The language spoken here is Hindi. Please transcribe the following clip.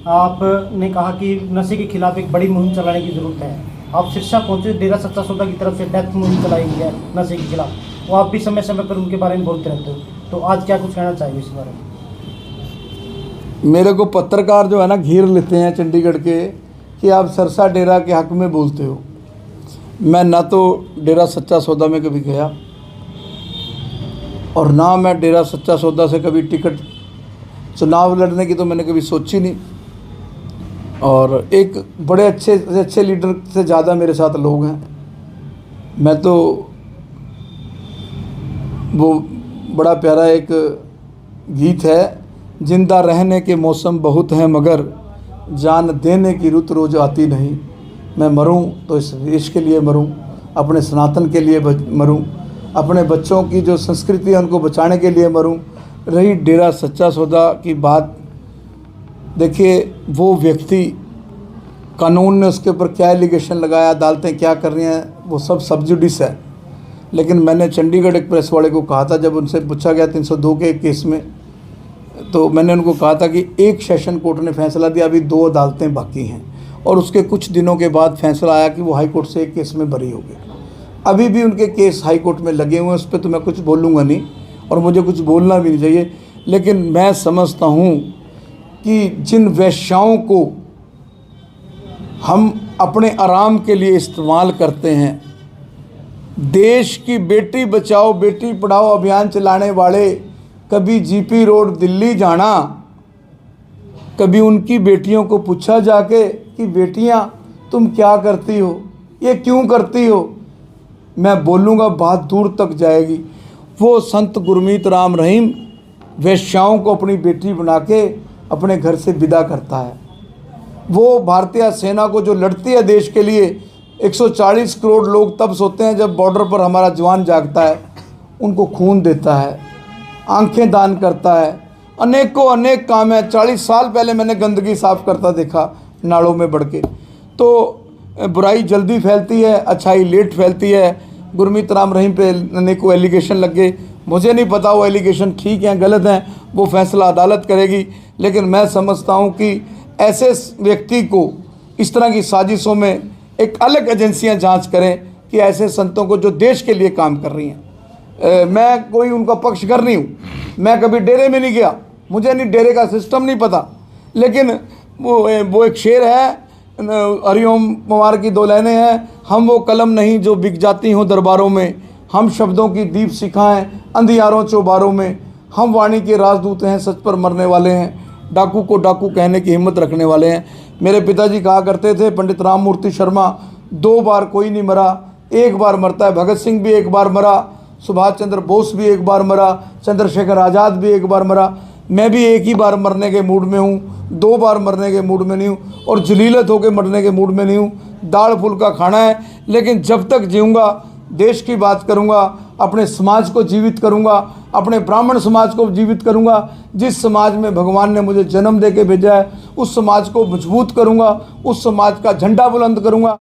आपने कहा कि नशे के खिलाफ एक बड़ी मुहिम चलाने की ज़रूरत है। आप सिरसा पहुंचे, डेरा सच्चा सौदा की तरफ से डेथ मुहिम चलाई गई है नशे के खिलाफ, वो आप भी समय समय पर उनके बारे में बोलते रहते हो, तो आज क्या कुछ कहना चाहिए इस बारे में? मेरे को पत्रकार जो है ना घेर लेते हैं चंडीगढ़ के कि आप सरसा डेरा के हक में बोलते हो। मैं ना तो डेरा सच्चा सौदा में कभी गया और ना मैं डेरा सच्चा सौदा से कभी टिकट चुनाव लड़ने की तो मैंने कभी सोची नहीं। और एक बड़े अच्छे से अच्छे लीडर से ज़्यादा मेरे साथ लोग हैं। मैं तो वो बड़ा प्यारा एक गीत है, जिंदा रहने के मौसम बहुत हैं मगर जान देने की रुत रोज़ आती नहीं। मैं मरूं तो इस देश के लिए मरूं, अपने सनातन के लिए मरूं, अपने बच्चों की जो संस्कृति है उनको बचाने के लिए मरूं। रही डेरा सच्चा सौदा की बात, देखिए वो व्यक्ति, कानून ने उसके ऊपर क्या एलिगेशन लगाया, अदालतें क्या कर रही हैं, वो सब जुडिस है। लेकिन मैंने चंडीगढ़ एक प्रेस वाले को कहा था, जब उनसे पूछा गया 302 के एक केस में, तो मैंने उनको कहा था कि एक सेशन कोर्ट ने फैसला दिया, अभी 2 अदालतें बाकी हैं, और उसके कुछ दिनों के बाद फैसला आया कि वो हाई कोर्ट से एक केस में बरी हो गए। अभी भी उनके केस हाई कोर्ट में लगे हुए हैं, उस पर तो मैं कुछ बोलूँगा नहीं और मुझे कुछ बोलना भी नहीं चाहिए। लेकिन मैं समझता हूँ कि जिन वेश्याओं को हम अपने आराम के लिए इस्तेमाल करते हैं, देश की बेटी बचाओ बेटी पढ़ाओ अभियान चलाने वाले, कभी जीपी रोड दिल्ली जाना, कभी उनकी बेटियों को पूछा जाके कि बेटियां तुम क्या करती हो, ये क्यों करती हो? मैं बोलूँगा बात दूर तक जाएगी। वो संत गुरमीत राम रहीम वेश्याओं को अपनी बेटी बना के अपने घर से विदा करता है। वो भारतीय सेना को जो लड़ती है देश के लिए, 140 करोड़ लोग तब सोते हैं जब बॉर्डर पर हमारा जवान जागता है, उनको खून देता है, आंखें दान करता है, अनेकों अनेक काम है। 40 साल पहले मैंने गंदगी साफ़ करता देखा नालों में बढ़ के। तो बुराई जल्दी फैलती है, अच्छाई लेट फैलती है। गुरमीत राम रहीम पे अनेकों एलिगेशन लग गए, मुझे नहीं पता वो एलिगेशन ठीक हैं गलत हैं, वो फैसला अदालत करेगी। लेकिन मैं समझता हूँ कि ऐसे व्यक्ति को इस तरह की साजिशों में एक अलग एजेंसियां जांच करें कि ऐसे संतों को जो देश के लिए काम कर रही हैं। मैं कोई उनका पक्षकर नहीं हूँ, मैं कभी डेरे में नहीं गया, मुझे नहीं डेरे का सिस्टम नहीं पता। लेकिन वो एक शेर है, हरिओम पवार की 2 लाइनें हैं, हम वो कलम नहीं जो बिक जाती हों दरबारों में, हम शब्दों की दीप सिखाएं अंधियारों चौबारों में, हम वाणी के राजदूत हैं सच पर मरने वाले हैं, डाकू को डाकू कहने की हिम्मत रखने वाले हैं। मेरे पिताजी कहा करते थे, पंडित राम मूर्ति शर्मा, 2 बार कोई नहीं मरा, 1 बार मरता है। भगत सिंह भी 1 बार मरा, सुभाष चंद्र बोस भी 1 बार मरा, चंद्रशेखर आज़ाद भी 1 बार मरा। मैं भी 1 ही बार मरने के मूड में हूँ, 2 बार मरने के मूड में नहीं हूँ, और जलीलत होकर मरने के मूड में नहीं हूँ। दाल फुल्का खाना है, लेकिन जब तक जीऊँगा देश की बात करूँगा, अपने समाज को जीवित करूँगा, अपने ब्राह्मण समाज को जीवित करूँगा। जिस समाज में भगवान ने मुझे जन्म दे के भेजा है, उस समाज को मजबूत करूँगा, उस समाज का झंडा बुलंद करूँगा।